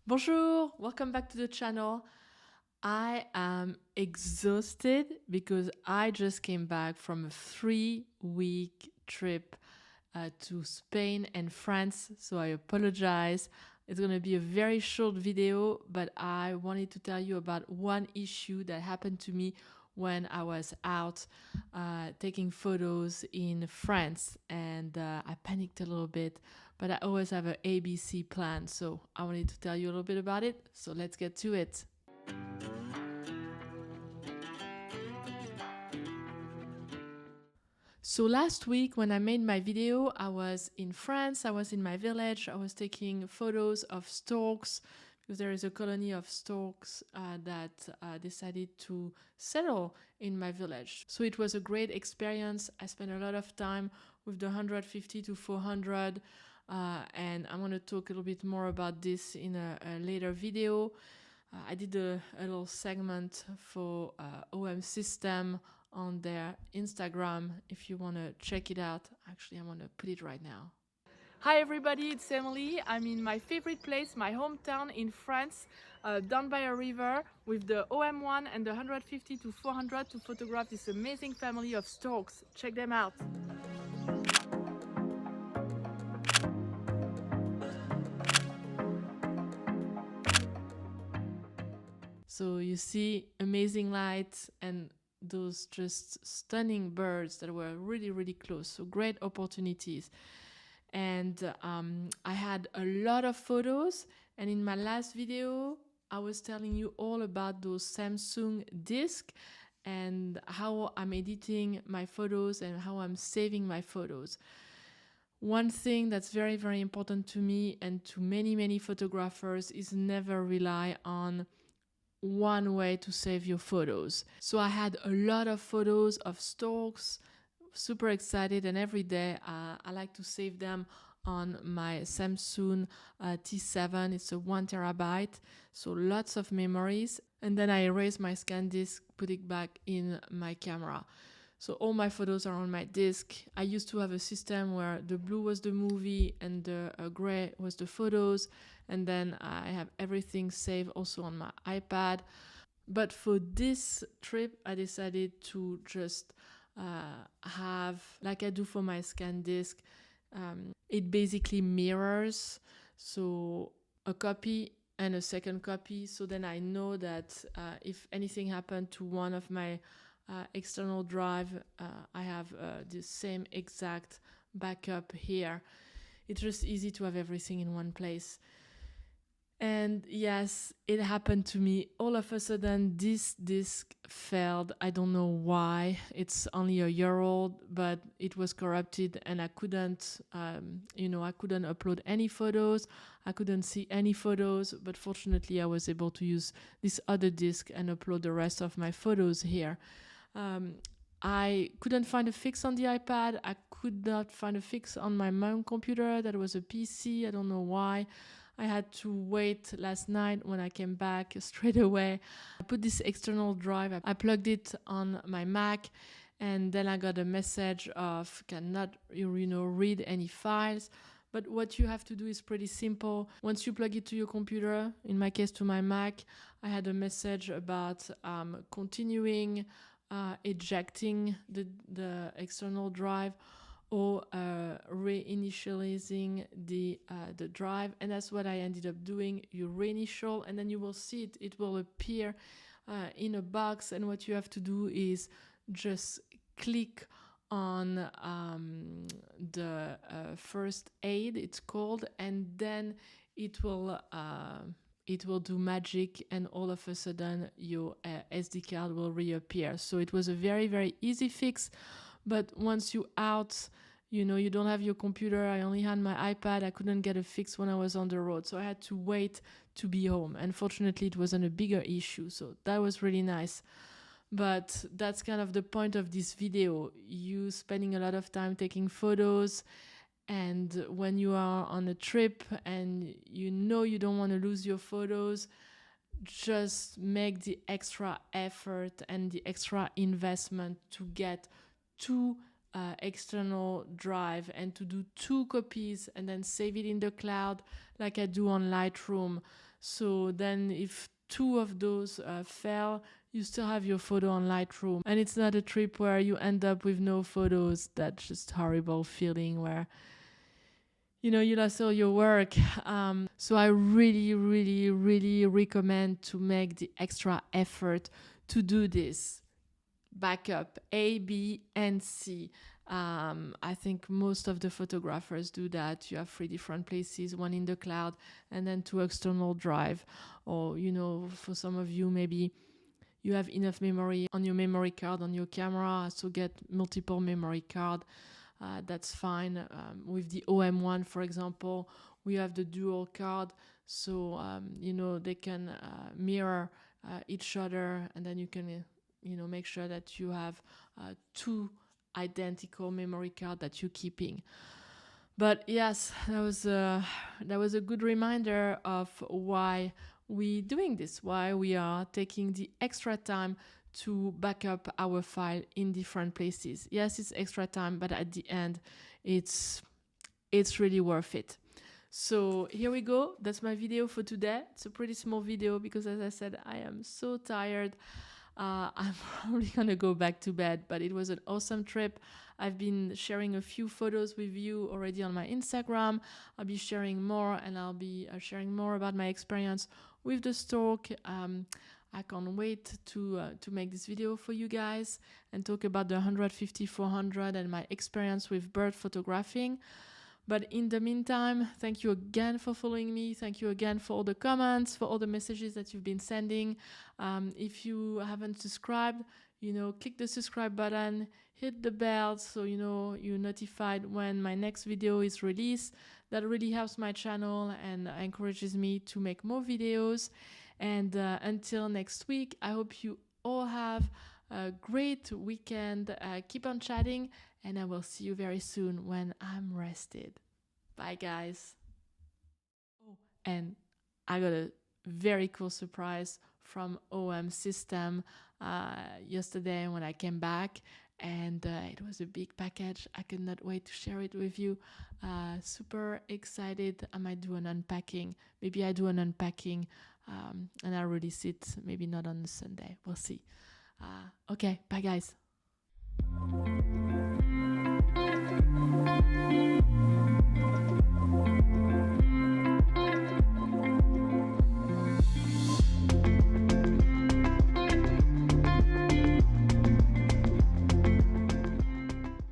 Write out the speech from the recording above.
Bonjour, welcome back to the channel. I am exhausted because I just came back from a 3-week trip to Spain and France, so I apologize. It's going to be a very short video, but I wanted to tell you about one issue that happened to me when I was out taking photos in France, and I panicked a little bit, but I always have an ABC plan, so I wanted to tell you a little bit about it. So let's get to it. So last week when I made my video, I was in France, I was in my village, I was taking photos of storks because there is a colony of storks that decided to settle in my village. So it was a great experience. I spent a lot of time with the 150 to 400 and I'm going to talk a little bit more about this in a later video. I did a little segment for OM System on their Instagram if you want to check it out. Actually, I'm going to put it right now. Hi everybody, it's Emily. I'm in my favorite place, my hometown in France, down by a river with the OM1 and the 150 to 400 to photograph this amazing family of storks. Check them out. So you see amazing lights and those just stunning birds that were really, really close. So great opportunities. And I had a lot of photos. And in my last video, I was telling you all about those Samsung discs and how I'm editing my photos and how I'm saving my photos. One thing that's very, very important to me and to many, many photographers is never rely on one way to save your photos. So I had a lot of photos of storks, super excited, and every day I like to save them on my Samsung T7. It's a 1 terabyte, so lots of memories. And then I erase my scan disk, put it back in my camera. So all my photos are on my disk. I used to have a system where the blue was the movie and the gray was the photos. And then I have everything saved also on my iPad. But for this trip, I decided to just have, like I do for my scan disk, it basically mirrors. So a copy and a second copy. So then I know that if anything happened to one of my external drive, I have the same exact backup here. It's just easy to have everything in one place. And yes, it happened to me. All of a sudden, this disc failed. I don't know why. It's only a year old, but it was corrupted and I couldn't, I couldn't upload any photos. I couldn't see any photos, but fortunately I was able to use this other disc and upload the rest of my photos here. I couldn't find a fix on the iPad. I could not find a fix on my mom computer. That was a PC. I don't know why. I had to wait last night when I came back straight away. I put this external drive. I plugged it on my Mac, and then I got a message of cannot, read any files. But what you have to do is pretty simple. Once you plug it to your computer, in my case to my Mac, I had a message about continuing ejecting the external drive or reinitializing the drive, and that's what I ended up doing. You reinitial and then you will see it will appear in a box, and what you have to do is just click on the first aid, it's called, and then it will do magic, and all of a sudden your SD card will reappear. So it was a very, very easy fix. But once you out, you don't have your computer. I only had my iPad. I couldn't get a fix when I was on the road. So I had to wait to be home. And fortunately, it wasn't a bigger issue. So that was really nice. But that's kind of the point of this video. You spending a lot of time taking photos, and when you are on a trip and you don't want to lose your photos, just make the extra effort and the extra investment to get two external drive and to do 2 copies and then save it in the cloud like I do on Lightroom. So then if two of those fail, you still have your photo on Lightroom. And it's not a trip where you end up with no photos. That's just horrible feeling where, you know, you lost all your work. So I really, really, really recommend to make the extra effort to do this. Backup A, B, and C. I think most of the photographers do that. You have 3 different places, one in the cloud, and then 2 external drive. Or, you know, for some of you, maybe you have enough memory on your memory card on your camera, so get multiple memory card. That's fine. With the OM1, for example, we have the dual card, so you know, they can mirror each other, and then you can you know, make sure that you have 2 identical memory card that you're keeping. But yes, that was a good reminder of why we doing this, why we are taking the extra time to back up our file in different places. Yes, it's extra time, but at the end, it's really worth it. So here we go. That's my video for today. It's a pretty small video because, as I said, I am so tired. I'm probably gonna go back to bed, but it was an awesome trip. I've been sharing a few photos with you already on my Instagram. I'll be sharing more, and I'll be sharing more about my experience with the stork. I can't wait to make this video for you guys and talk about the 150-400 and my experience with bird photographing. But in the meantime, thank you again for following me. Thank you again for all the comments, for all the messages that you've been sending. If you haven't subscribed, you know, click the subscribe button, hit the bell so you know you're notified when my next video is released. That really helps my channel and encourages me to make more videos. And until next week, I hope you all have a great weekend. Keep on chatting, and I will see you very soon when I'm rested. Bye, guys. Oh, and I got a very cool surprise from OM System yesterday when I came back, and it was a big package. I could not wait to share it with you. Super excited. I might do an unpacking. Maybe I do an unpacking and I'll release it. Maybe not on Sunday. We'll see. Okay, bye, guys.